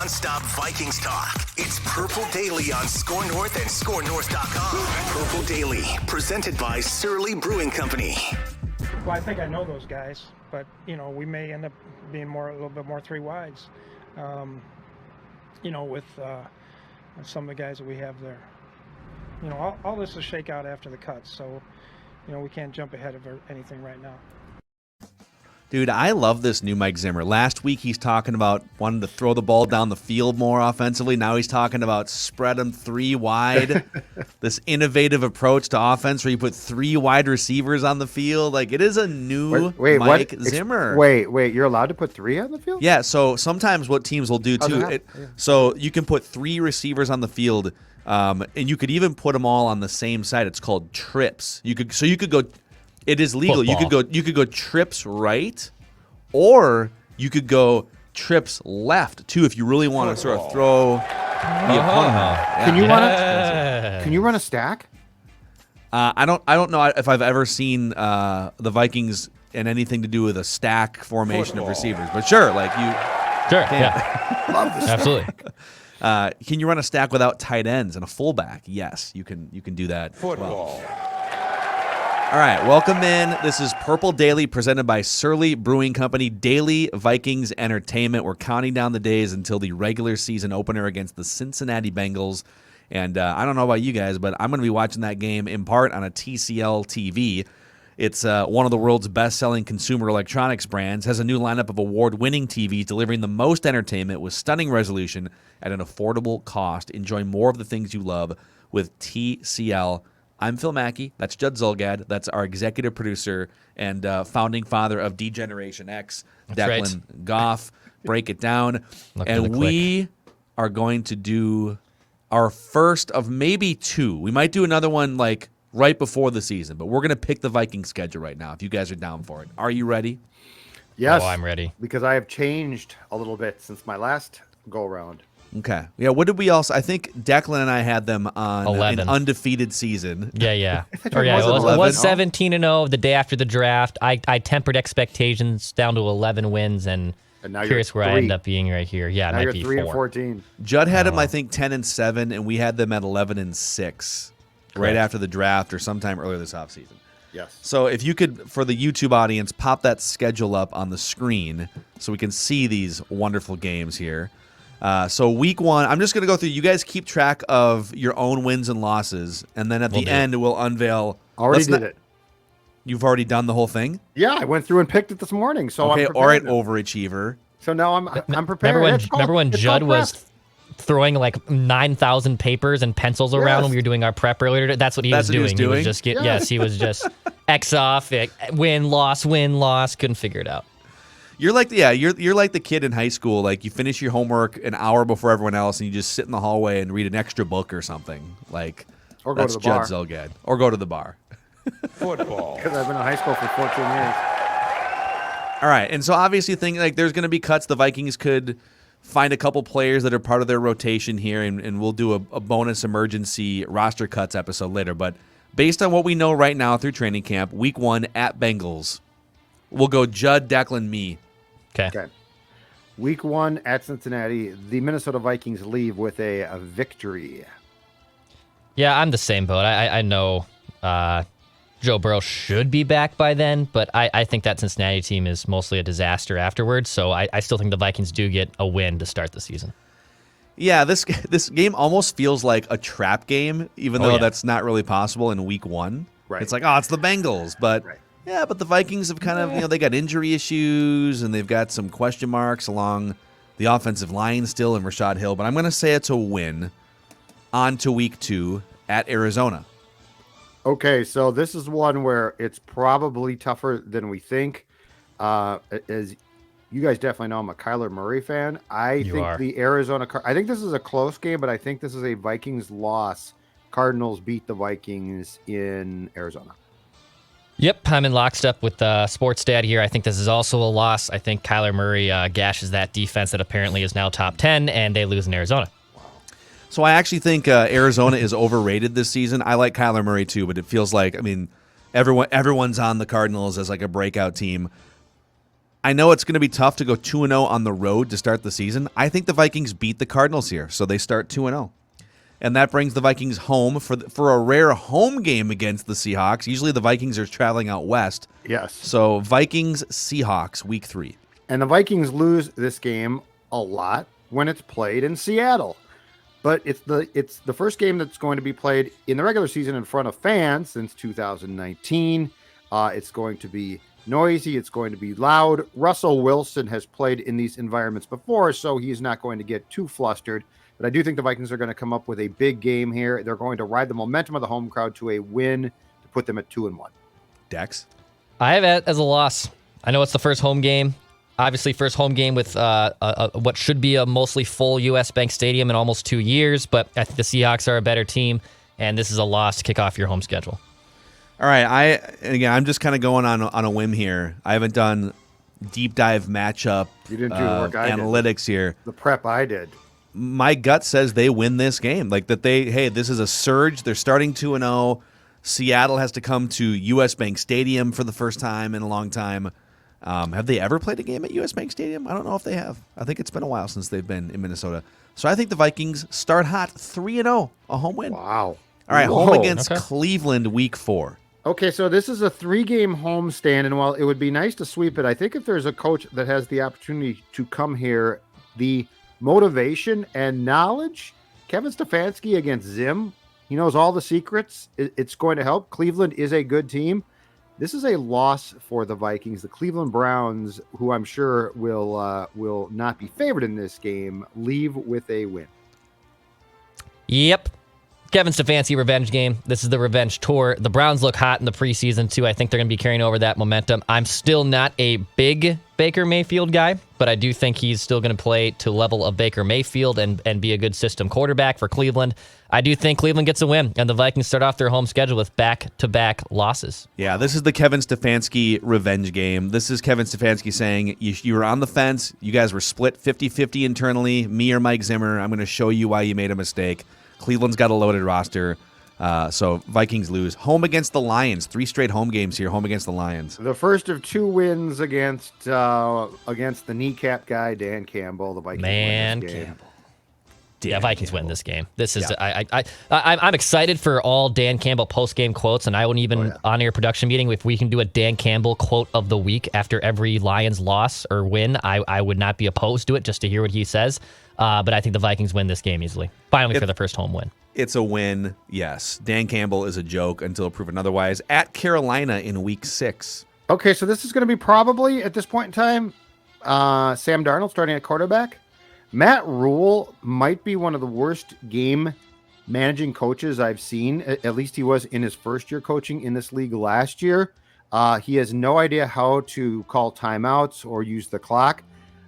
Non-stop Vikings talk. It's Purple Daily on Score North and ScoreNorth.com. Purple Daily, presented by Surly Brewing Company. Well, I think I know those guys, but we may end up being a little bit more three wides. With some of the guys that we have there. All this will shake out after the cuts, so we can't jump ahead of anything right now. Dude, I love this new Mike Zimmer. Last week he's talking about wanting to throw the ball down the field more offensively. Now he's talking about spread them three wide. This innovative approach to offense where you put three wide receivers on the field. Like, it is a new Mike Zimmer. Wait, you're allowed to put three on the field? Yeah, so sometimes what teams will do too, so you can put three receivers on the field, and you could even put them all on the same side. It's called trips. You could go. It is legal. Football. You could go trips right, or you could go trips left too if you really want to sort of throw the opponent. Yeah. Can you run a stack? I don't know if I've ever seen the Vikings in anything to do with a stack formation of receivers, but sure, like you. Sure. Can. Yeah. Love the stack. Absolutely. Can you run a stack without tight ends and a fullback? Yes, you can do that. Football. Well. All right, welcome in. This is Purple Daily presented by Surly Brewing Company, daily Vikings entertainment. We're counting down the days until the regular season opener against the Cincinnati Bengals. And I don't know about you guys, but I'm going to be watching that game in part on a TCL TV. It's one of the world's best-selling consumer electronics brands, has a new lineup of award-winning TVs delivering the most entertainment with stunning resolution at an affordable cost. Enjoy more of the things you love with TCL. I'm Phil Mackey. That's Judd Zulgad. That's our executive producer and founding father of D-Generation X, Declan Goff. Break it down. And we are going to do our first of maybe two. We might do another one like right before the season, but we're going to pick the Viking schedule right now if you guys are down for it. Are you ready? Yes. Oh, I'm ready. Because I have changed a little bit since my last go-around. Okay. Yeah, what did we also – I think Declan and I had them on 11. an undefeated season. Yeah. It It was 17-0 the day after the draft. I tempered expectations down to 11 wins, and now curious where I end up being right here. Yeah, it now might you're be 3-14. Judd had them, I think, 10-7, and we had them at 11-6 right after the draft or sometime earlier this offseason. Yes. So if you could, for the YouTube audience, pop that schedule up on the screen so we can see these wonderful games here. So week one, I'm just going to go through. You guys keep track of your own wins and losses, and then at the end, we'll unveil. Already did it. You've already done the whole thing? Yeah, I went through and picked it this morning, so okay, I'm all right, now. overachiever. So now I'm prepared. Remember when Judd was throwing like 9,000 papers and pencils around when we were doing our prep earlier? That's what he was doing. He was just yes, he was just X off, win, loss, couldn't figure it out. You're like you're like the kid in high school. Like you finish your homework an hour before everyone else, and you just sit in the hallway and read an extra book or something. Like or go that's to the Judd bar. Zulgad. Or go to the bar. Football. Because I've been in high school for 14 years. All right, and so obviously, there's going to be cuts. The Vikings could find a couple players that are part of their rotation here, and we'll do a bonus emergency roster cuts episode later. But based on what we know right now through training camp, week one at Bengals, we'll go Judd, Declan, me. Okay. Week one at Cincinnati, the Minnesota Vikings leave with a victory. Yeah, I'm the same boat. I know Joe Burrow should be back by then, but I think that Cincinnati team is mostly a disaster afterwards, so I still think the Vikings do get a win to start the season. Yeah, this game almost feels like a trap game, even though that's not really possible in week one. Right. It's like, it's the Bengals, but... Right. Yeah, but the Vikings have kind of, they got injury issues and they've got some question marks along the offensive line still in Rashad Hill. But I'm going to say it's a win on to week two at Arizona. Okay, so this is one where it's probably tougher than we think. As you guys definitely know, I'm a Kyler Murray fan. I think this is a close game, but I think this is a Vikings loss. Cardinals beat the Vikings in Arizona. Yep, I'm in lockstep with Sports Dad here. I think this is also a loss. I think Kyler Murray gashes that defense that apparently is now top 10, and they lose in Arizona. So I actually think Arizona is overrated this season. I like Kyler Murray too, but it feels like, everyone's on the Cardinals as like a breakout team. I know it's going to be tough to go 2-0 on the road to start the season. I think the Vikings beat the Cardinals here, so they start 2-0. And that brings the Vikings home for a rare home game against the Seahawks. Usually the Vikings are traveling out west. Yes. So Vikings-Seahawks, week 3. And the Vikings lose this game a lot when it's played in Seattle. But it's the first game that's going to be played in the regular season in front of fans since 2019. It's going to be noisy. It's going to be loud. Russell Wilson has played in these environments before, so he's not going to get too flustered. But I do think the Vikings are going to come up with a big game here. They're going to ride the momentum of the home crowd to a win to put them at 2-1. Dex? I have it as a loss. I know it's the first home game. Obviously, first home game with what should be a mostly full U.S. Bank Stadium in almost 2 years, but I think the Seahawks are a better team, and this is a loss to kick off your home schedule. All right, I'm just kind of going on a whim here. I haven't done deep dive matchup analytics here. The prep I did. My gut says they win this game. Like that this is a surge. They're starting 2-0. Seattle has to come to U.S. Bank Stadium for the first time in a long time. Have they ever played a game at U.S. Bank Stadium? I don't know if they have. I think it's been a while since they've been in Minnesota. So I think the Vikings start hot 3-0, a home win. Wow. All right, home against Cleveland week 4. Okay, so this is a 3-game homestand, and while it would be nice to sweep it, I think if there's a coach that has the opportunity to come here, the motivation and knowledge, Kevin Stefanski against Zim, he knows all the secrets. It's going to help. Cleveland is a good team. This is a loss for the Vikings. The Cleveland Browns, who I'm sure will not be favored in this game, leave with a win. Yep. Kevin Stefanski revenge game. This is the revenge tour. The Browns look hot in the preseason, too. I think they're going to be carrying over that momentum. I'm still not a big Baker Mayfield guy, but I do think he's still going to play to level of Baker Mayfield and be a good system quarterback for Cleveland. I do think Cleveland gets a win, and the Vikings start off their home schedule with back-to-back losses. Yeah, this is the Kevin Stefanski revenge game. This is Kevin Stefanski saying, you were on the fence. You guys were split 50-50 internally, me or Mike Zimmer. I'm going to show you why you made a mistake. Cleveland's got a loaded roster, so Vikings lose. Home against the Lions. 3 straight home games here, home against the Lions. The first of 2 wins against the kneecap guy, Dan Campbell. The Vikings win this game. Campbell. Vikings win this game. This is I'm excited for all Dan Campbell post-game quotes, and I wouldn't even on your production meeting if we can do a Dan Campbell quote of the week after every Lions loss or win. I would not be opposed to it just to hear what he says. But I think the Vikings win this game easily. Finally, for the first home win. It's a win, yes. Dan Campbell is a joke until proven otherwise. At Carolina in week 6. Okay, so this is going to be probably, at this point in time, Sam Darnold starting at quarterback. Matt Rule might be one of the worst game managing coaches I've seen. At least he was in his first year coaching in this league last year. He has no idea how to call timeouts or use the clock.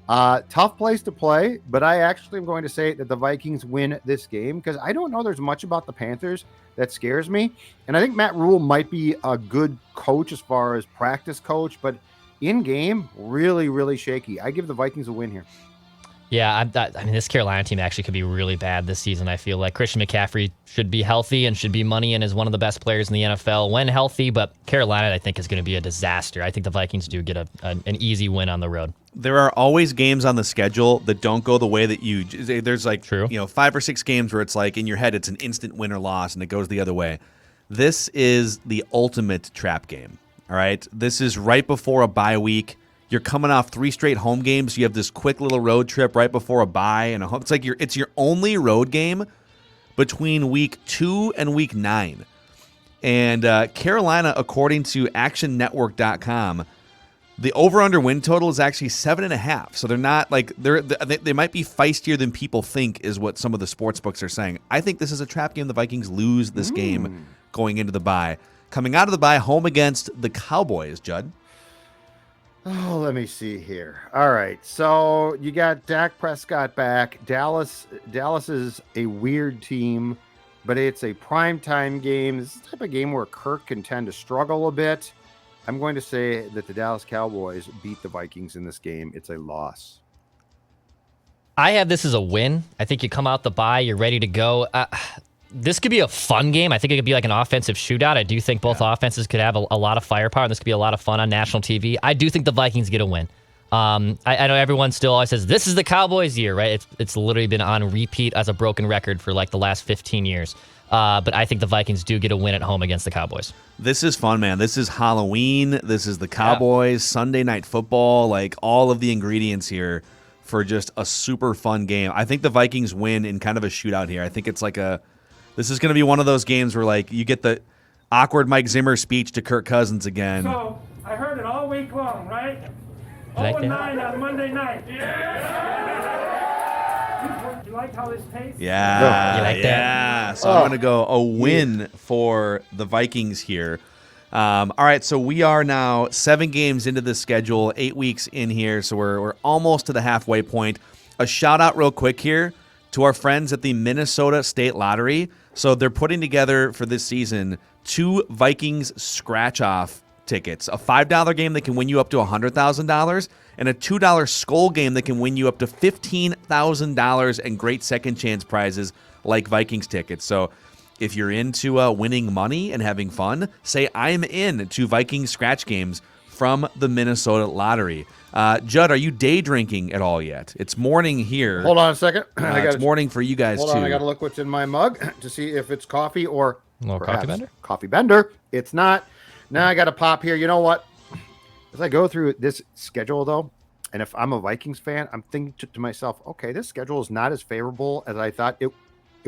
Tough place to play, but I actually am going to say that the Vikings win this game because I don't know there's much about the Panthers that scares me. And I think Matt Rule might be a good coach as far as practice coach, but in game, really, really shaky. I give the Vikings a win here. Yeah, I mean, this Carolina team actually could be really bad this season, I feel like. Christian McCaffrey should be healthy and should be money and is one of the best players in the NFL when healthy, but Carolina, I think, is going to be a disaster. I think the Vikings do get an easy win on the road. There are always games on the schedule that don't go the way that you... There's like, 5 or 6 games where it's like, in your head, it's an instant win or loss, and it goes the other way. This is the ultimate trap game, all right? This is right before a bye week. You're coming off 3 straight home games. You have this quick little road trip right before a bye, and it's like it's your only road game between week 2 and week 9. And Carolina, according to ActionNetwork.com, the over/under win total is actually 7.5. So they're not like they might be feistier than people think, is what some of the sports books are saying. I think this is a trap game. The Vikings lose this game going into the bye. Coming out of the bye, home against the Cowboys, Judd. Oh, let me see here. All right, so you got Dak Prescott back. Dallas is a weird team, but it's a primetime game. This is the type of game where Kirk can tend to struggle a bit. I'm going to say that the Dallas Cowboys beat the Vikings in this game. It's a loss. I have this as a win. I think you come out the bye, you're ready to go. This could be a fun game. I think it could be like an offensive shootout. I do think both offenses could have a lot of firepower, and this could be a lot of fun on national TV. I do think the Vikings get a win. I know everyone still always says this is the Cowboys' year, right? It's literally been on repeat as a broken record for like the last 15 years. But I think the Vikings do get a win at home against the Cowboys. This is fun, man. This is Halloween. This is the Cowboys, Sunday Night Football, like all of the ingredients here for just a super fun game. I think the Vikings win in kind of a shootout here. I think it's like this is going to be one of those games where like you get the awkward Mike Zimmer speech to Kirk Cousins again. So I heard it all week long, right? Like 0-9 on Monday night. You like how this tastes? Yeah. You like that? So I'm going to go a win for the Vikings here. All right, so we are now 7 games into the schedule, 8 weeks in here, so we're almost to the halfway point. A shout-out real quick here to our friends at the Minnesota State Lottery. So they're putting together for this season 2 Vikings scratch-off tickets, a $5 game that can win you up to $100,000, and a $2 skull game that can win you up to $15,000 and great second chance prizes like Vikings tickets. So if you're into winning money and having fun, say I'm in to Vikings scratch games from the Minnesota Lottery. Judd, are you day drinking at all yet? It's morning here. Hold on a second. It's morning for you guys, Hold too. on, I got to look what's in my mug to see if it's coffee or A little coffee bender? Coffee bender. It's not. Now I got to pop here. You know what? As I go through this schedule, though, and if I'm a Vikings fan, I'm thinking to myself, okay, this schedule is not as favorable as I thought it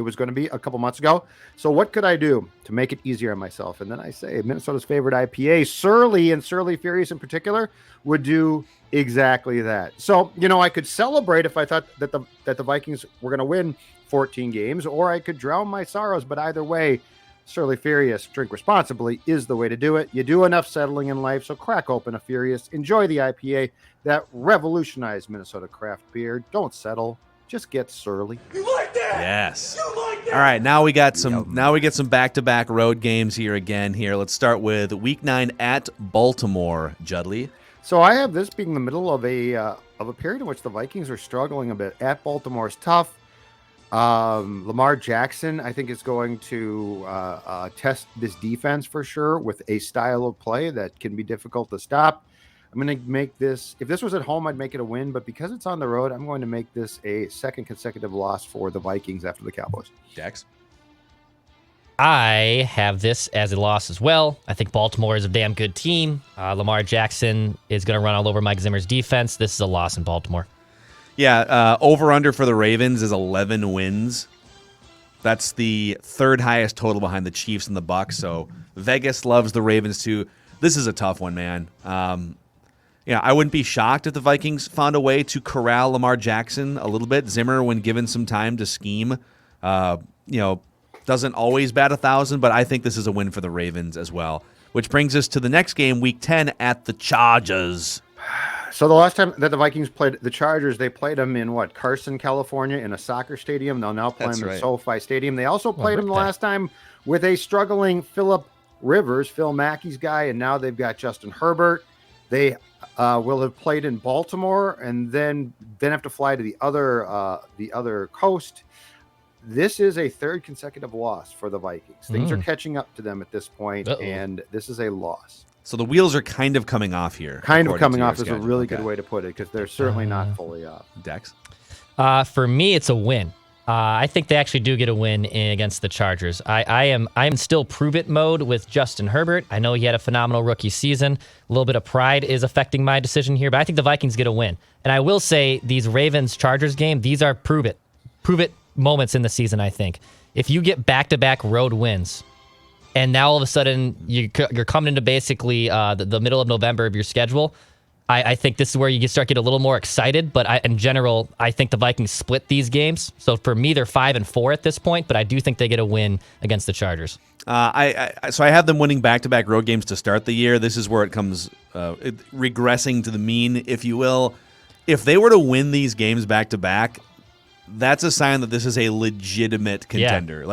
was going to be a couple months ago. So what could I do to make it easier on myself? And then I say Minnesota's favorite IPA, Surly, and Surly Furious in particular, would do exactly that. So, I could celebrate if I thought that the Vikings were going to win 14 games, or I could drown my sorrows. But either way, Surly Furious, drink responsibly, is the way to do it. You do enough settling in life, so crack open a Furious. Enjoy the IPA that revolutionized Minnesota craft beer. Don't settle. Just get surly. You like that? Yes. You like that? All right, now we got some. Now we get some back-to-back road games here again. Here, let's start with Week 9 at Baltimore. Judley. So I have this being the middle of a period in which the Vikings are struggling a bit. At Baltimore is tough. Lamar Jackson, I think, is going to test this defense for sure with a style of play that can be difficult to stop. I'm going to make this, if this was at home, I'd make it a win, but because it's on the road, I'm going to make this a second consecutive loss for the Vikings after the Cowboys. Dex. I have this as a loss as well. I think Baltimore is a damn good team. Lamar Jackson is going to run all over Mike Zimmer's defense. This is a loss in Baltimore. Yeah, over-under for the Ravens is 11 wins. That's the third highest total behind the Chiefs and the Bucs. So Vegas loves the Ravens too. This is a tough one, man. I wouldn't be shocked if the Vikings found a way to corral Lamar Jackson a little bit. Zimmer, when given some time to scheme, doesn't always bat 1,000, but I think this is a win for the Ravens as well. Which brings us to the next game, Week 10 at the Chargers. So the last time that the Vikings played the Chargers, they played them in Carson, California, in a soccer stadium. They'll now play them in SoFi Stadium. They also played them the last time with a struggling Phillip Rivers, Phil Mackey's guy, and now they've got Justin Herbert. They will have played in Baltimore and then have to fly to the other coast. This is a third consecutive loss for the Vikings. Things are catching up to them at this point, and this is a loss. So the wheels are kind of coming off here. Kind of coming off is a really good way to put it, because they're certainly not fully off. Dex? For me, it's a win. I think they actually do get a win against the Chargers. I'm still prove-it mode with Justin Herbert. I know he had a phenomenal rookie season. A little bit of pride is affecting my decision here, but I think the Vikings get a win. And I will say these Ravens-Chargers game, these are prove-it moments in the season, I think. If you get back-to-back road wins, and now all of a sudden you're coming into basically the middle of November of your schedule, I think this is where you can start getting a little more excited. But in general, I think the Vikings split these games. So for me, they're 5-4 at this point, but I do think they get a win against the Chargers. So I have them winning back-to-back road games to start the year. This is where it comes regressing to the mean, if you will. If they were to win these games back-to-back, that's a sign that this is a legitimate contender.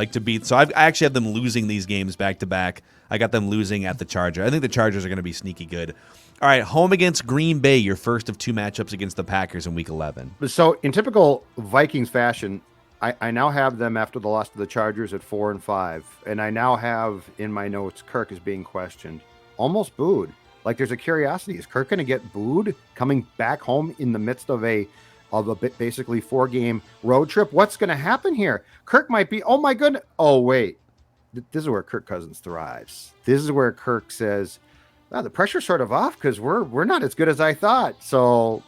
So I actually have them losing these games back-to-back. I got them losing at the Chargers. I think the Chargers are going to be sneaky good. All right, home against Green Bay, your first of 2 matchups against the Packers in Week 11. So in typical Vikings fashion, I now have them after the loss to the Chargers at 4-5, and I now have in my notes Kirk is being questioned, almost booed. Like, there's a curiosity. Is Kirk going to get booed coming back home in the midst of a basically 4-game road trip? What's going to happen here? Kirk might be, oh my goodness. Oh, wait. This is where Kirk Cousins thrives. This is where Kirk says, wow, the pressure's sort of off because we're not as good as I thought. So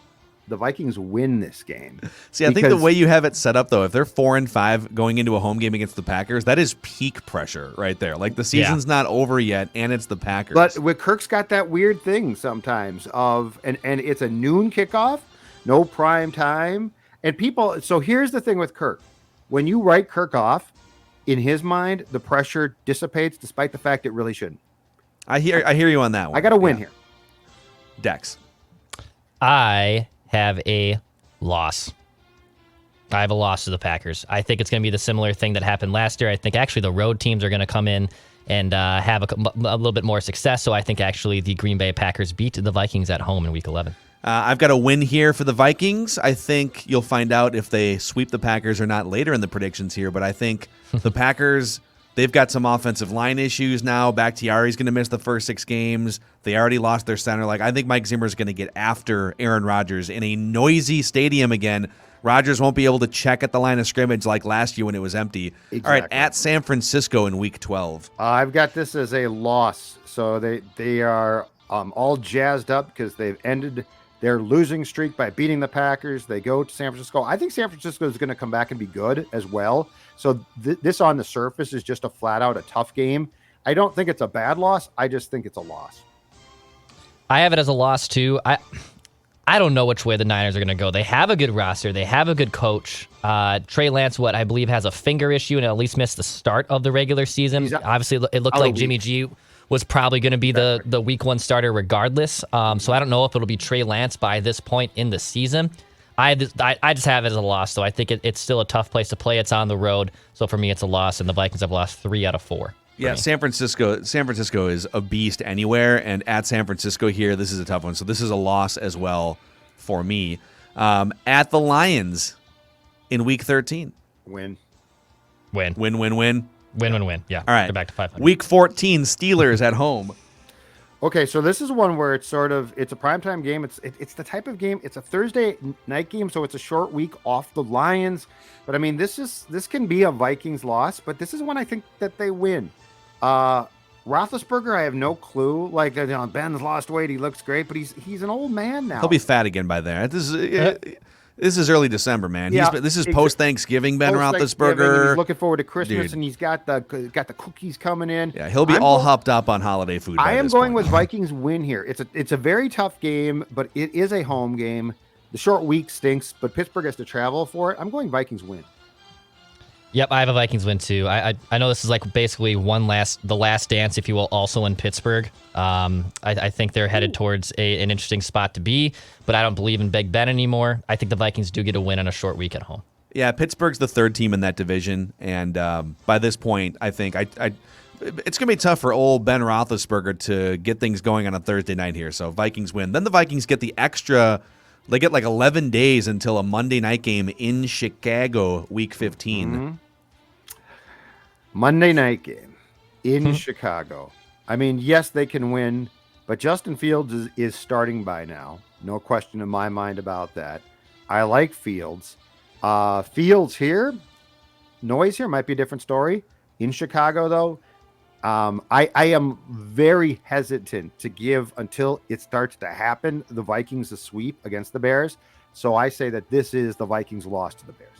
the Vikings win this game. See, I think the way you have it set up, though, if they're 4-5 going into a home game against the Packers, that is peak pressure right there. Like, the season's not over yet, and it's the Packers. But with Kirk's got that weird thing sometimes of, and it's a noon kickoff, no prime time, and people. So here's the thing with Kirk: when you write Kirk off, in his mind, the pressure dissipates, despite the fact it really shouldn't. I hear you on that one. I got to win here. Dex. I have a loss. I have a loss to the Packers. I think it's going to be the similar thing that happened last year. I think actually the road teams are going to come in and have a little bit more success. So I think actually the Green Bay Packers beat the Vikings at home in Week 11. I've got a win here for the Vikings. I think you'll find out if they sweep the Packers or not later in the predictions here. But I think the Packers, they've got some offensive line issues now. Bakhtiari's going to miss the first 6 games. They already lost their center. Like, I think Mike Zimmer's going to get after Aaron Rodgers in a noisy stadium again. Rodgers won't be able to check at the line of scrimmage like last year when it was empty. Exactly. All right, at San Francisco in Week 12. I've got this as a loss. So they are all jazzed up because they've ended their losing streak by beating the Packers. They go to San Francisco. I think San Francisco is going to come back and be good as well. So this on the surface is just a flat-out a tough game. I don't think it's a bad loss. I just think it's a loss. I have it as a loss, too. I don't know which way the Niners are going to go. They have a good roster. They have a good coach. Trey Lance, I believe, has a finger issue and at least missed the start of the regular season. Obviously, it looked like Jimmy G was probably going to be the Week 1 starter regardless. So I don't know if it'll be Trey Lance by this point in the season. I just have it as a loss, so I think it's still a tough place to play. It's on the road, so for me, it's a loss, and the Vikings have lost 3 out of 4. Yeah, San Francisco is a beast anywhere, and at San Francisco here, this is a tough one. So this is a loss as well for me. At the Lions in Week 13. Win. Win. Yeah. All right. Go back to 500. Week 14, Steelers at home. Okay, so this is one where it's a primetime game. It's the type of game. It's a Thursday night game, so it's a short week off the Lions. But I mean, this can be a Vikings loss, but this is one I think that they win. Roethlisberger, I have no clue. Like, Ben's lost weight, he looks great, but he's an old man now. He'll be fat again by then. This is early December, man. Yeah, this is post-Thanksgiving, Ben Roethlisberger. He's looking forward to Christmas, Dude. and he's got the cookies coming in. Yeah, he'll be hopped up on holiday food. I am going with Vikings win here. It's a very tough game, but it is a home game. The short week stinks, but Pittsburgh has to travel for it. I'm going Vikings win. Yep, I have a Vikings win too. I know this is like basically the last dance, if you will, also in Pittsburgh. I think they're headed towards an interesting spot to be, but I don't believe in Big Ben anymore. I think the Vikings do get a win on a short week at home. Yeah, Pittsburgh's the 3rd team in that division, and by this point, I think it's going to be tough for old Ben Roethlisberger to get things going on a Thursday night here. So Vikings win. Then the Vikings get the extra. They get like 11 days until a Monday night game in Chicago, Week 15. Mm-hmm. Monday night game in Chicago. I mean, yes, they can win, but Justin Fields is starting by now. No question in my mind about that. I like Fields. Fields here, noise here might be a different story. In Chicago, though, I am very hesitant to give, until it starts to happen, the Vikings a sweep against the Bears. So I say that this is the Vikings' loss to the Bears.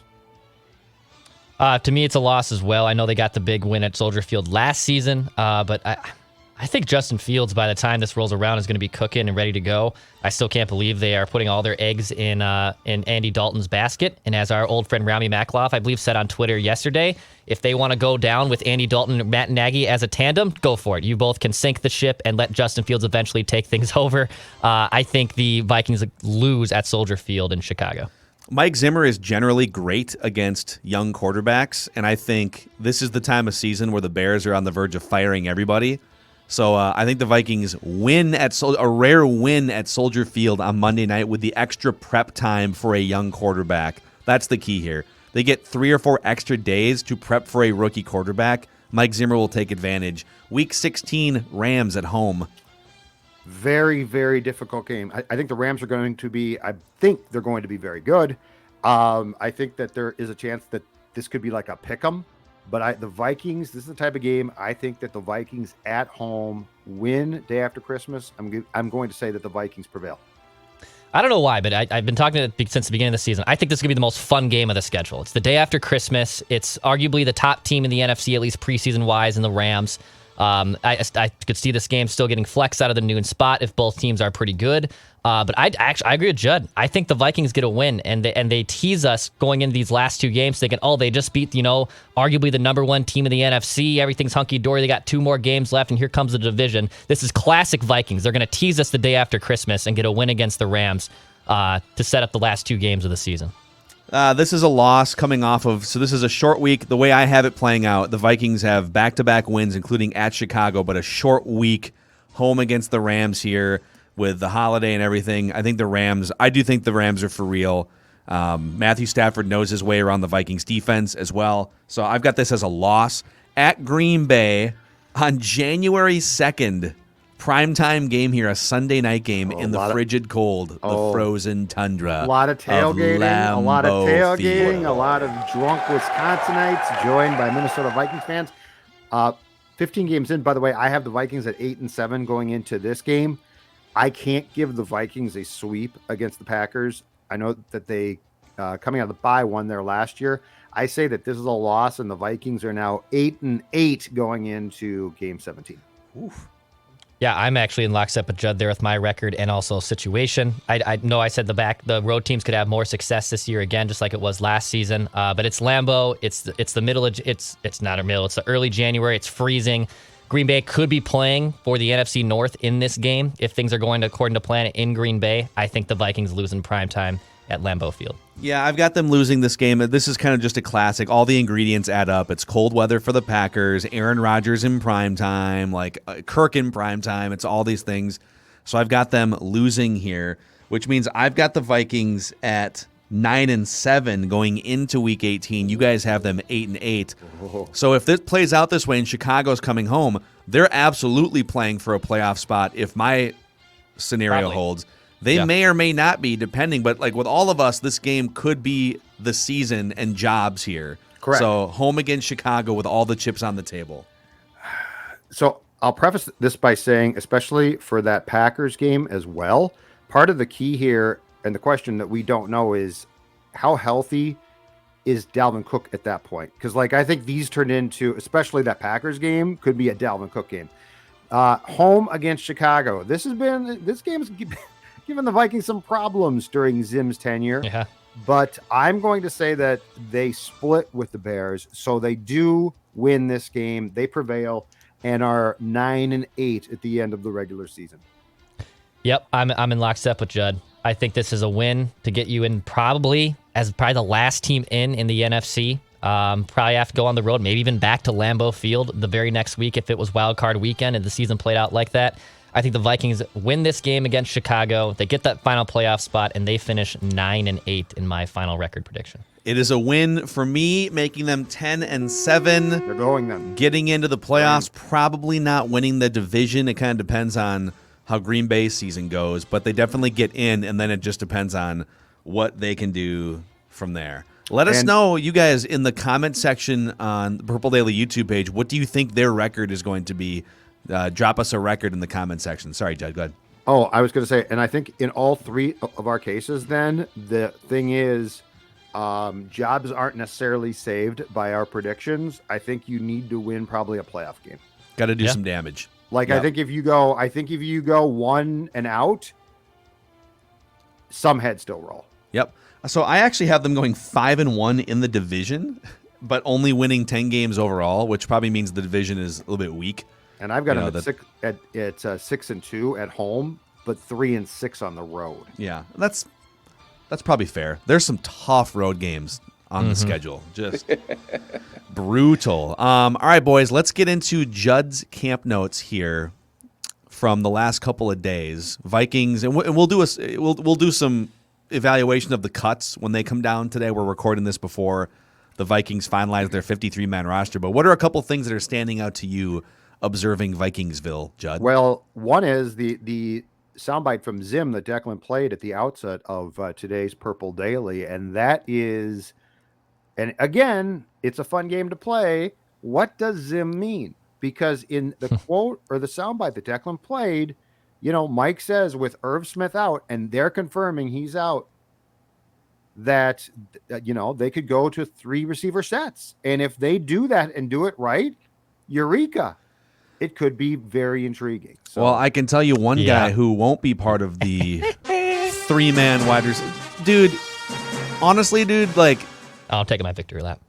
To me, it's a loss as well. I know they got the big win at Soldier Field last season, but I think Justin Fields, by the time this rolls around, is going to be cooking and ready to go. I still can't believe they are putting all their eggs in Andy Dalton's basket. And as our old friend Rami Makloff, I believe, said on Twitter yesterday, if they want to go down with Andy Dalton and Matt Nagy as a tandem, go for it. You both can sink the ship and let Justin Fields eventually take things over. I think the Vikings lose at Soldier Field in Chicago. Mike Zimmer is generally great against young quarterbacks, and I think this is the time of season where the Bears are on the verge of firing everybody. So I think the Vikings win a rare win at Soldier Field on Monday night with the extra prep time for a young quarterback. That's the key here. They get 3 or 4 extra days to prep for a rookie quarterback. Mike Zimmer will take advantage. Week 16, Rams at home. Very, very difficult game. I think the Rams are going to be. I think they're going to be very good. I think that there is a chance that this could be like a pick 'em. But the Vikings. This is the type of game I think that the Vikings at home win day after Christmas. I'm going to say that the Vikings prevail. I don't know why, but I've been talking since the beginning of the season. I think this is going to be the most fun game of the schedule. It's the day after Christmas. It's arguably the top team in the NFC, at least preseason-wise, in the Rams. I could see this game still getting flexed out of the noon spot if both teams are pretty good. But I agree with Judd. I think the Vikings get a win, and they tease us going into these last two games thinking, oh, they just beat, arguably the number one team in the NFC. Everything's hunky-dory. They got 2 more games left, and here comes the division. This is classic Vikings. They're going to tease us the day after Christmas and get a win against the Rams to set up the last 2 games of the season. This is a loss coming off of, so this is a short week. The way I have it playing out, the Vikings have back-to-back wins, including at Chicago, but a short week home against the Rams here with the holiday and everything. I do think the Rams are for real. Matthew Stafford knows his way around the Vikings defense as well. So I've got this as a loss at Green Bay on January 2nd. Primetime game here, a Sunday night game in the frigid cold, the frozen tundra. A lot of tailgating, a lot of drunk Wisconsinites joined by Minnesota Vikings fans. 15 games in, by the way, I have the Vikings at 8-7 going into this game. I can't give the Vikings a sweep against the Packers. I know that they, coming out of the bye, won there last year. I say that this is a loss, and the Vikings are now 8-8 going into Game 17. Oof. Yeah, I'm actually in lockstep with Judd there with my record and also situation. I know I said the road teams could have more success this year again, just like it was last season. But it's Lambeau. It's the middle of it's not a middle. It's the early January. It's freezing. Green Bay could be playing for the NFC North in this game if things are going according to plan in Green Bay. I think the Vikings lose in primetime at Lambeau Field. Yeah, I've got them losing this game. This is kind of just a classic. All the ingredients add up. It's cold weather for the Packers, Aaron Rodgers in primetime, Kirk in primetime. It's all these things. So I've got them losing here, which means I've got the Vikings at 9-7 going into Week 18. You guys have them 8-8. So if this plays out this way and Chicago's coming home, they're absolutely playing for a playoff spot if my scenario holds. They may or may not be, depending. But with all of us, this game could be the season and jobs here. Correct. So home against Chicago with all the chips on the table. So I'll preface this by saying, especially for that Packers game as well, part of the key here and the question that we don't know is how healthy is Dalvin Cook at that point? Because I think these turned into, especially that Packers game, could be a Dalvin Cook game. Home against Chicago. This game has given the Vikings some problems during Zim's tenure. Yeah. But I'm going to say that they split with the Bears, so they do win this game. They prevail and are 9-8 at the end of the regular season. Yep, I'm in lockstep with Judd. I think this is a win to get you in probably the last team in the NFC. Probably have to go on the road, maybe even back to Lambeau Field the very next week if it was wild card weekend and the season played out like that. I think the Vikings win this game against Chicago. They get that final playoff spot, and they finish 9-8 in my final record prediction. It is a win for me, making them 10-7. They're going then. Getting into the playoffs, probably not winning the division. It kind of depends on how Green Bay's season goes, but they definitely get in, and then it just depends on what they can do from there. Let us know, you guys, in the comment section on the Purple Daily YouTube page, what do you think their record is going to be? Drop us a record in the comment section. Sorry, Judd, go ahead. Oh, I was going to say, and I think in all 3 of our cases, then the thing is, jobs aren't necessarily saved by our predictions. I think you need to win probably a playoff game. Got to do some damage. I think if you go 1 and out, some heads still roll. Yep. So I actually have them going 5-1 in the division, but only winning 10 games overall, which probably means the division is a little bit weak. And I've got them at 6-2 at home, but 3-6 on the road. Yeah, that's probably fair. There's some tough road games on the schedule, just brutal. All right, boys, let's get into Judd's camp notes here from the last couple of days. Vikings, and we'll do some evaluation of the cuts when they come down today. We're recording this before the Vikings finalize their 53-man roster. But what are a couple things that are standing out to you observing Vikingsville, Judd? Well, one is the soundbite from Zim that Declan played at the outset of today's Purple Daily, and that is, and again, it's a fun game to play. What does Zim mean? Because in the quote or the soundbite that Declan played, Mike says with Irv Smith out, and they're confirming he's out, that they could go to 3 receiver sets, and if they do that and do it right, eureka! It could be very intriguing. So, well, I can tell you one guy who won't be part of the 3-man wide receiver. Dude, honestly, like, I'm taking my victory lap.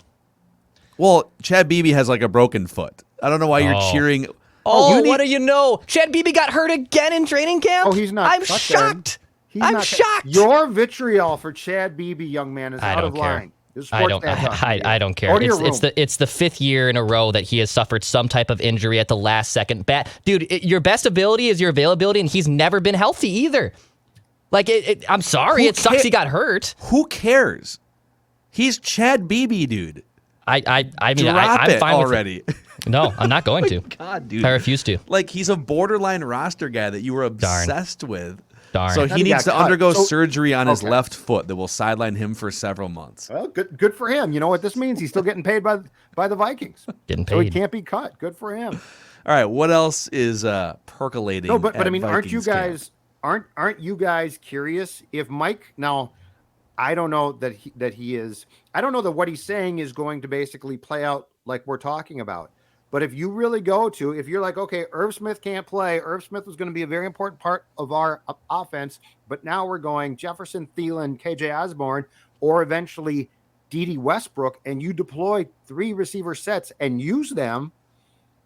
Well, Chad Beebe has like a broken foot. I don't know why you're cheering. What do you know? Chad Beebe got hurt again in training camp? Oh, he's not. I'm shocked. I'm shocked. Your vitriol for Chad Beebe, young man, is out of line. I don't care. It's the 5th year in a row that he has suffered some type of injury at the last second. Dude, your best ability is your availability, and he's never been healthy either. Like, I'm sorry. It sucks he got hurt. Who cares? He's Chad Beebe, dude. I'm fine already. With it. No, I'm not going to. God, dude. I refuse to. Like, he's a borderline roster guy that you were obsessed with. Darn. So he needs to undergo surgery on his left foot that will sideline him for several months. Well, good for him. You know what this means? He's still getting paid by the Vikings. Getting paid. So he can't be cut. Good for him. All right, what else is percolating? No, but I mean, Vikings aren't you guys curious if Mike now? I don't know that he is. I don't know that what he's saying is going to basically play out like we're talking about. But if you really if you're like, okay, Irv Smith can't play. Irv Smith was going to be a very important part of our offense, but now we're going Jefferson, Thielen, KJ Osborne, or eventually Dede Westbrook, and you deploy 3 receiver sets and use them.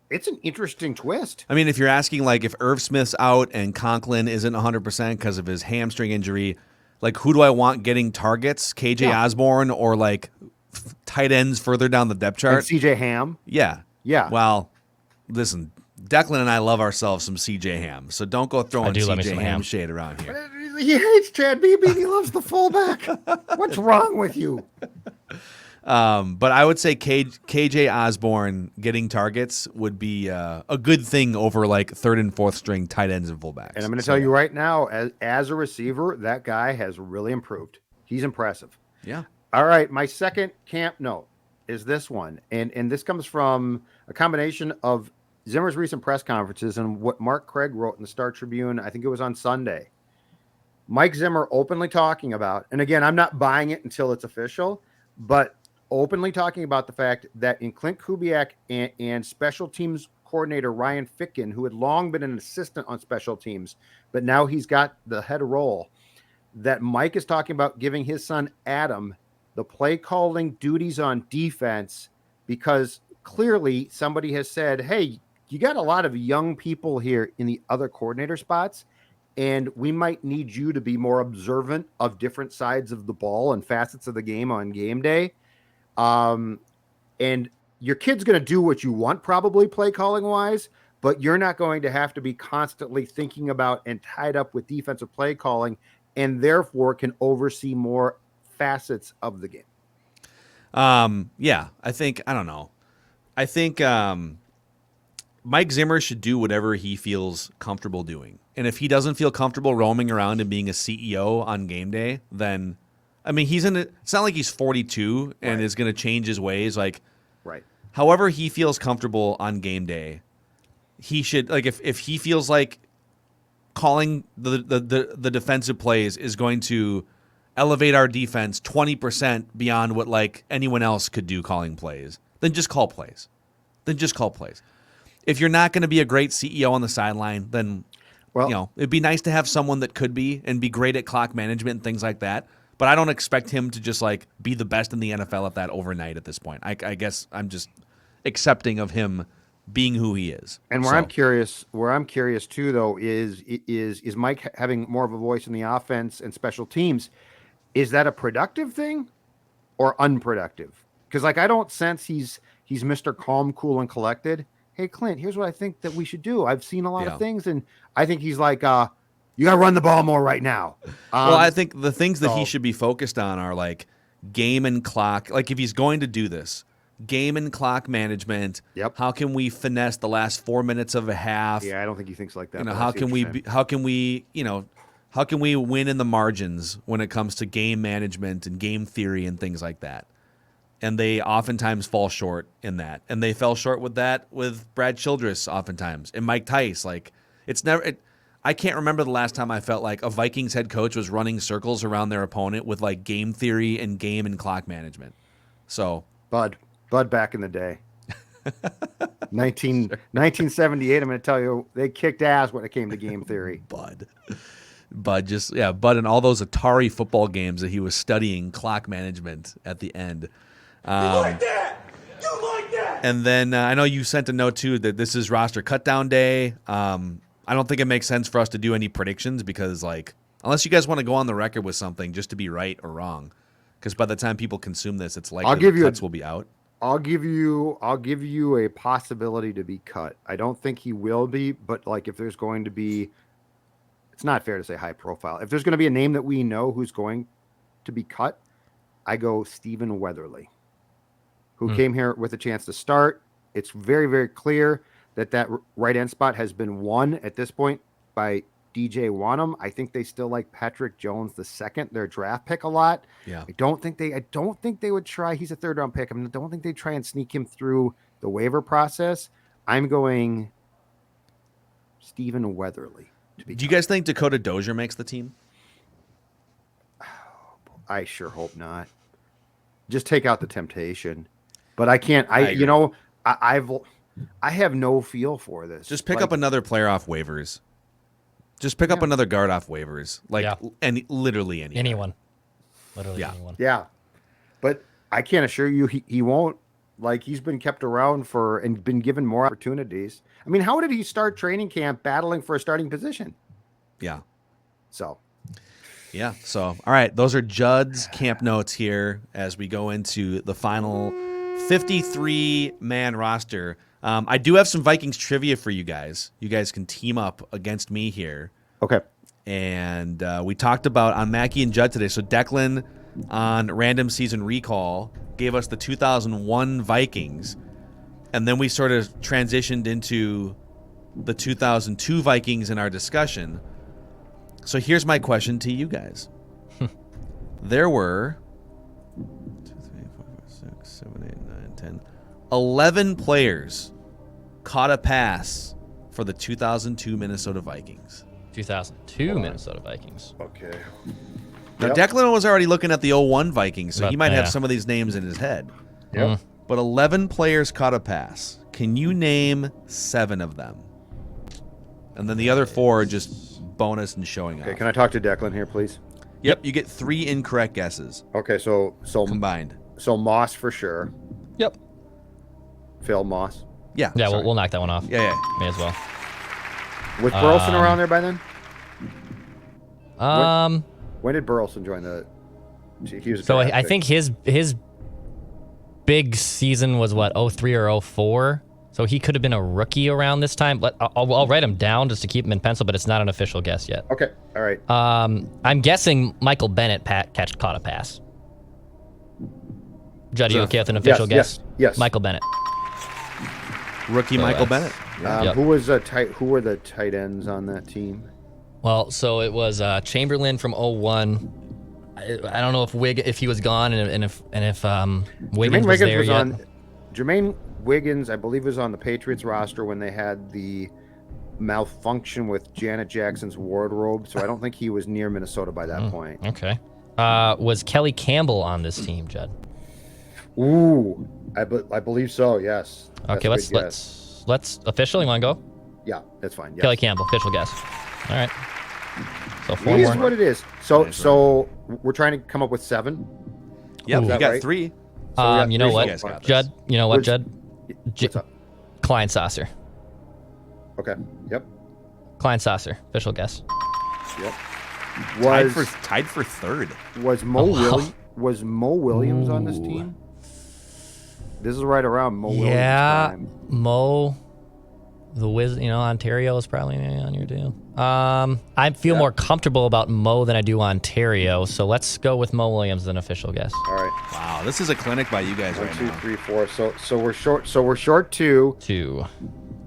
It's an interesting twist. I mean, if you're asking, like, if Irv Smith's out and Conklin isn't 100% because of his hamstring injury, like, who do I want getting targets? KJ Osborne or, like, tight ends further down the depth chart? And CJ Ham? Yeah. Yeah. Well, listen, Declan and I love ourselves some CJ Ham, so don't go throwing CJ Ham shade around here. He hates Chad Beebe. He loves the fullback. What's wrong with you? But I would say KJ Osborne getting targets would be a good thing over like 3rd and 4th string tight ends and fullbacks. And I'm going to tell you right now, as a receiver, that guy has really improved. He's impressive. Yeah. All right, my second camp note is this one, and this comes from a combination of Zimmer's recent press conferences and what Mark Craig wrote in the Star Tribune. I think it was on Sunday. Mike Zimmer openly talking about, and again, I'm not buying it until it's official, but openly talking about the fact that in Clint Kubiak and special teams coordinator Ryan Ficken, who had long been an assistant on special teams, but now he's got the head role, that Mike is talking about giving his son Adam the play calling duties on defense, because clearly somebody has said, hey, you got a lot of young people here in the other coordinator spots, and we might need you to be more observant of different sides of the ball and facets of the game on game day. And your kid's going to do what you want, probably play calling wise, but you're not going to have to be constantly thinking about and tied up with defensive play calling, and therefore can oversee more facets of the game. Yeah, I think Mike Zimmer should do whatever he feels comfortable doing. And if he doesn't feel comfortable roaming around and being a CEO on game day, then I mean, it's not like he's 42 and is going to change his ways. Like, right. However he feels comfortable on game day, he should, like, if he feels like calling the defensive plays is going to elevate our defense 20% beyond what like anyone else could do calling plays, then just call plays. If you're not going to be a great CEO on the sideline, then it'd be nice to have someone that could be and be great at clock management and things like that. But I don't expect him to just like be the best in the NFL at that overnight at this point. I guess I'm just accepting of him being who he is. And where I'm curious too, though, is Mike having more of a voice in the offense and special teams? Is that a productive thing or unproductive? Because like I don't sense he's Mr. Calm, cool, and collected. Hey, Clint, here's what I think that we should do. I've seen a lot of things, and I think he's like, you got to run the ball more right now. Well, I think the things that he should be focused on are like game and clock. Like if he's going to do this, game and clock management. Yep. How can we finesse the last 4 minutes of a half? Yeah, I don't think he thinks like that. You know, but I how see can what we you're saying. how can we win in the margins when it comes to game management and game theory and things like that? And they oftentimes fall short in that. And they fell short with that with Brad Childress oftentimes and Mike Tice. Like I can't remember the last time I felt like a Vikings head coach was running circles around their opponent with like game theory and game and clock management. So Bud back in the day. 1978, I'm going to tell you, they kicked ass when it came to game theory. Bud and all those Atari football games that he was studying clock management at the end. You like that? And then I know you sent a note too that this is roster cutdown day. I don't think it makes sense for us to do any predictions because, like, unless you guys want to go on the record with something just to be right or wrong, because by the time people consume this, it's likely the cuts will be out. I'll give you a possibility to be cut. I don't think he will be, but like if there's going to be, it's not fair to say high profile. If there's going to be a name that we know who's going to be cut, I go Stephen Weatherly, who came here with a chance to start. It's very, very clear that right end spot has been won at this point by DJ Wanham. I think they still like Patrick Jones II, their draft pick, a lot. Yeah. I don't think they would try. He's a 3rd round pick. I don't think they try and sneak him through the waiver process. I'm going Stephen Weatherly. Do you guys think Dakota Dozier makes the team? I sure hope not. Just take out the temptation. But I can't. I have no feel for this. Just pick up another player off waivers. Just pick up another guard off waivers. Literally anyone. Literally anyone. Yeah. But I can't assure you he won't. Like, he's been kept around and been given more opportunities. I mean, how did he start training camp battling for a starting position? Yeah. So. Yeah. So, all right. Those are Judd's camp notes here as we go into the final 53-man roster. I do have some Vikings trivia for you guys. You guys can team up against me here. Okay. And we talked about on Mackie and Judd today. So Declan on Random Season Recall gave us the 2001 Vikings. And then we sort of transitioned into the 2002 Vikings in our discussion. So here's my question to you guys. There were 2, 3, 4, 5, 6, 7, 8, 9, 10, 11 players caught a pass for the 2002 Minnesota Vikings. 2002 Minnesota Vikings. Okay. Now, Declan was already looking at the 01 Vikings, so he might have some of these names in his head. Yep. But 11 players caught a pass. Can you name 7 of them? And then the other 4 are just bonus and showing Okay, off. can I talk to Declan here, please? Yep, you get 3 incorrect guesses Okay, so combined. So Moss for sure. Yep. Phil Moss. Yeah, Yeah, sorry. we'll knock that one off. Yeah. May as well. Was Burleson around there by then? Um. When did Burleson join the? He was a So draft I pick. think his big season was what 03 or 04. So he could have been a rookie around this time. But I'll write him down just to keep him in pencil. But it's not an official guess yet. Okay. All right. I'm guessing Michael Bennett caught a pass. Judd, you okay with an official guess? Yes. Michael Bennett. Rookie So Michael that's- Bennett. Yep. Who were the tight ends on that team? Well, so it was Chamberlain from 01. I don't know if he was gone and if Wiggins was there yet. Jermaine Wiggins, I believe, was on the Patriots roster when they had the malfunction with Janet Jackson's wardrobe. So I don't think he was near Minnesota by that point. Okay. Was Kelly Campbell on this team, Judd? Ooh, I believe so. Yes. That's Okay, a good guess. let's officially want to go. Yeah, that's fine. Yes. Kelly Campbell, official guess. All right. So 4 It is more. what it is. So we're trying to come up with 7. Yep, Ooh. you Is that got right? 3. got You know three what, guys got this. Judd? You know what, What's- Judd? What's up? Klein Saucer. Okay. Yep. Klein Saucer, official guess. Yep. Tied for 3rd. Was Mo Williams on this team? This is right around Mo Williams' Yeah, time. Mo. Ontario is probably on your deal. I feel more comfortable about Mo than I do Ontario, so let's go with Mo Williams as an official guess. All right. Wow, this is a clinic by you guys right now. 1, 2, 3, 4. So we're short. So we're short 2. 2.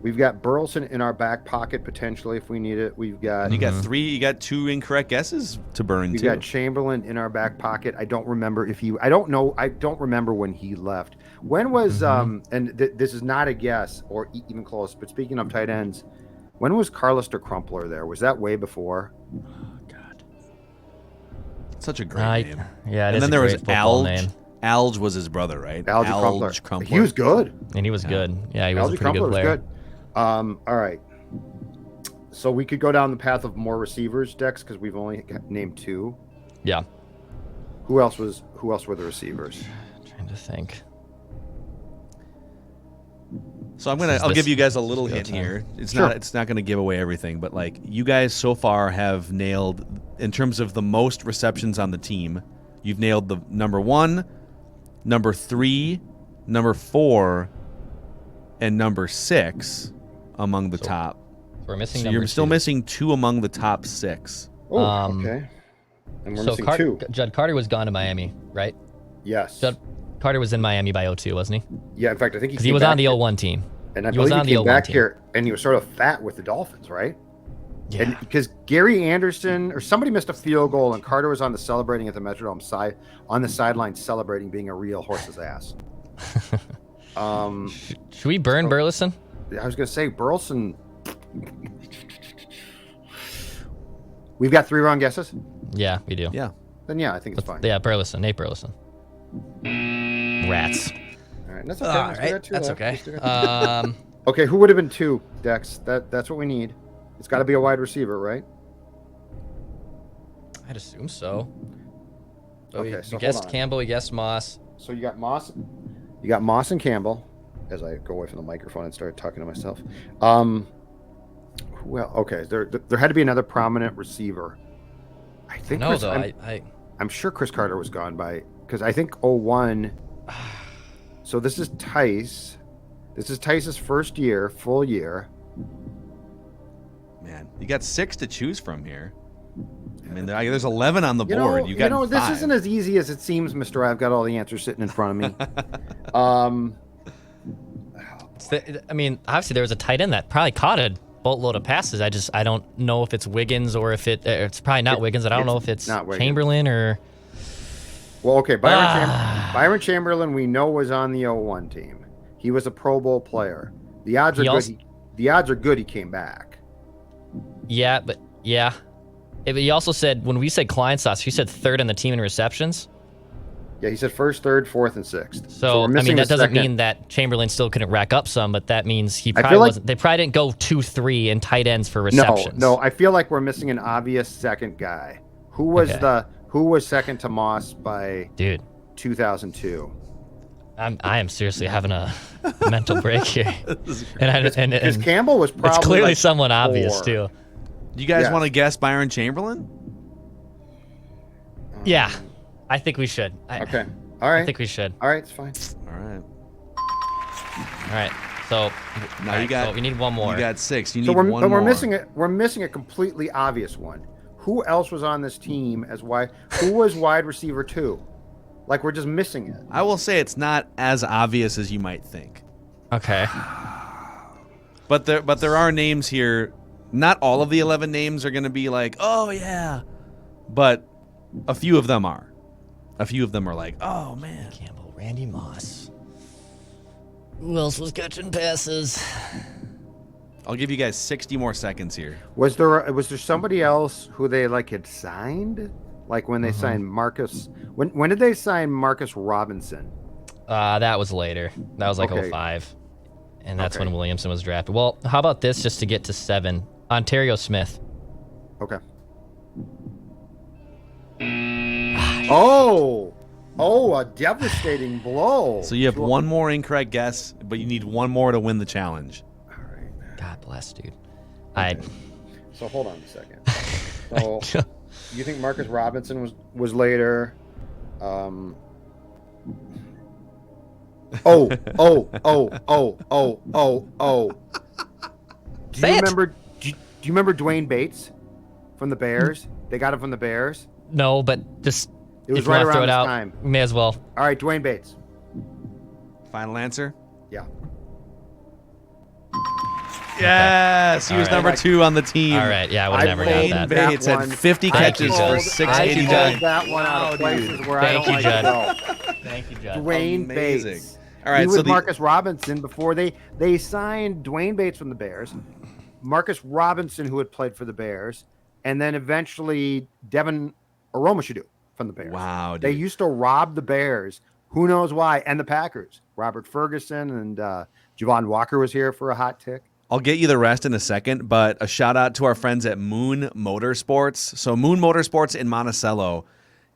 We've got Burleson in our back pocket potentially if we need it. We've got. You got 3. You got 2 incorrect guesses to burn. We've got Chamberlain in our back pocket. I don't remember if he. I don't know. I don't remember when he left. When was this is not a guess or even close. But speaking of tight ends, when was Carlister Crumpler there? Was that way before? Oh God, such a great name. Yeah, and then there was Alge. Alge was his brother, right? Alge Crumpler. He was good. And he was good. Yeah, he was a pretty good player. Was good. All right. So we could go down the path of more receivers, Dex, because we've only named 2. Yeah. Who else were the receivers? Trying to think. So I'll give you guys a little hint here. It's not going to give away everything, but like you guys so far have nailed in terms of the most receptions on the team. You've nailed the number 1, number 3, number 4, and number 6 among the top. So we're missing. So you're still missing 2 among the top 6. Oh, okay. And we're missing 2. Judd Carter was gone to Miami, right? Yes. Judd Carter was in Miami by 02, wasn't he? Yeah, in fact, I think he was on the 01 team. And I believe he came back here, and he was sort of fat with the Dolphins, right? Yeah. And because Gary Anderson or somebody missed a field goal, and Carter was on the celebrating at the Metrodome side on the sideline celebrating being a real horse's ass. Should we burn Burleson? I was going to say Burleson. We've got 3 wrong guesses. Yeah, we do. Yeah. Then yeah, I think it's fine. Yeah, Burleson, Nate Burleson. Rats. All right, that's okay. That's okay. Okay, who would have been 2, Dex? That's what we need. It's got to be a wide receiver, right? I'd assume so. Okay, we guessed Campbell. We guessed Moss. So you got Moss. You got Moss and Campbell. As I go away from the microphone and start talking to myself. Well, okay. There had to be another prominent receiver. I think. I'm sure Chris Carter was gone by because I think 01. So this is Tice. This is Tice's first year, full year. Man, you got 6 to choose from here. I mean, there's 11 on the board. You got this 5. isn't as easy as it seems, Mister. I've got all the answers sitting in front of me. Obviously there was a tight end that probably caught a boatload of passes. I don't know if it's Wiggins or if it's probably not Wiggins. I don't know if it's Chamberlain or. Well, okay, Byron Chamberlain we know was on the 01 team. He was a Pro Bowl player. The odds are good. The odds are good he came back. Yeah, but yeah. But he also said when we said Kleinsauce, he said 3rd on the team in receptions. Yeah, he said 1st, 3rd, 4th, and 6th. So that doesn't mean that Chamberlain still couldn't rack up some, but that means he probably wasn't. They probably didn't go 2-3 in tight ends for receptions. No, I feel like we're missing an obvious second guy. Who was second to Moss by 2002? I am seriously having a mental break here. And Campbell was probably it's clearly someone obvious 4. too. Do you guys want to guess Byron Chamberlain? Yeah, I think we should. Okay. All right. I think we should. All right, it's fine. All right. So now you got. So we need one more. You got 6. You need one more. We're missing it. We're missing a completely obvious one. Who else was on this team as wide? Who was wide receiver 2? Like we're just missing it. I will say it's not as obvious as you might think. Okay. But there are names here. Not all of the 11 names are going to be like, oh yeah, but a few of them are. A few of them are like, oh man. Campbell, Randy Moss. Who else was catching passes? I'll give you guys 60 more seconds here. Was there somebody else who they had signed? Like when they signed Marcus. When did they sign Marcus Robinson? That was later. That was 05. And that's when Williamson was drafted. Well, how about this just to get to 7? Ontario Smith. Okay. Oh, a devastating blow. So you have one more incorrect guess, but you need one more to win the challenge. All right. God bless, dude. Okay. So hold on a second. So you think Marcus Robinson was later? Do you remember Dwayne Bates from the Bears? They got him from the Bears. No, but just It was if you right want to throw around it this out, time. may as well. All right, Dwayne Bates. Final answer? Yeah. Yes, he was All right. number 2 on the team. All right, yeah, I would have never Dwayne got that. Bates had 50 catches for Judd. 689. Thank you, that one out of places where Thank you, I don't Judd. like to go. Thank you, Judd. Dwayne Amazing. Bates. All right, he so was Marcus Robinson before they signed Dwayne Bates from the Bears, Marcus Robinson, who had played for the Bears, and then eventually Devin Aromashodu from the Bears. Wow, dude. They used to rob the Bears. Who knows why? And the Packers. Robert Ferguson and Javon Walker was here for a hot tick. I'll get you the rest in a second, but a shout out to our friends at Moon Motorsports. So Moon Motorsports in Monticello,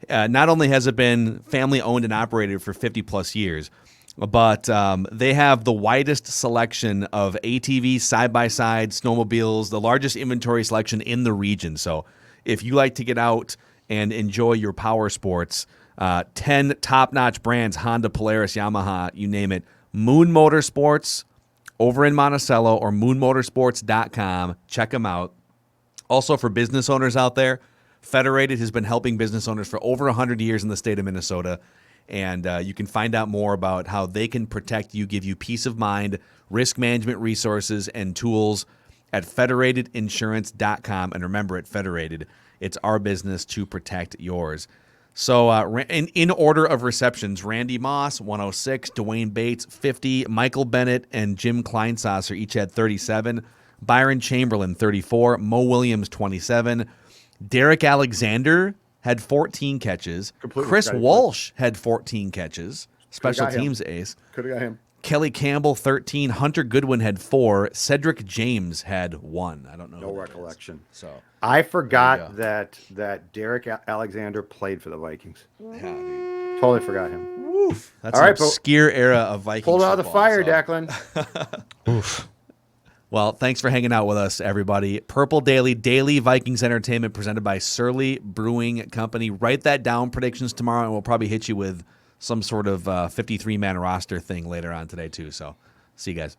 not only has it been family owned and operated for 50 plus years, but they have the widest selection of ATVs, side-by-side, snowmobiles, the largest inventory selection in the region. So if you like to get out and enjoy your power sports, 10 top-notch brands, Honda, Polaris, Yamaha, you name it, Moon Motorsports over in Monticello or moonmotorsports.com. Check them out. Also, for business owners out there, Federated has been helping business owners for over 100 years in the state of Minnesota. And you can find out more about how they can protect you, give you peace of mind, risk management resources, and tools at federatedinsurance.com. And remember, at Federated, it's our business to protect yours. So in order of receptions, Randy Moss, 106, Dwayne Bates, 50, Michael Bennett and Jim Kleinsasser each had 37, Byron Chamberlain, 34, Mo Williams, 27, Derek Alexander had 14 catches, Chris Walsh had 14 catches, special teams ace. Could have got him. Kelly Campbell, 13, Hunter Goodwin had 4, Cedric James had 1. I don't know. No recollection. So I forgot that Derek Alexander played for the Vikings. yeah, dude. Totally forgot him. Woof. That's All an right, but obscure era of Vikings pulled out of the football, fire, so. Declan. Oof. Well, thanks for hanging out with us, everybody. Purple Daily Vikings entertainment presented by Surly Brewing Company. Write that down, predictions tomorrow, and we'll probably hit you with some sort of 53-man roster thing later on today, too. So, see you guys.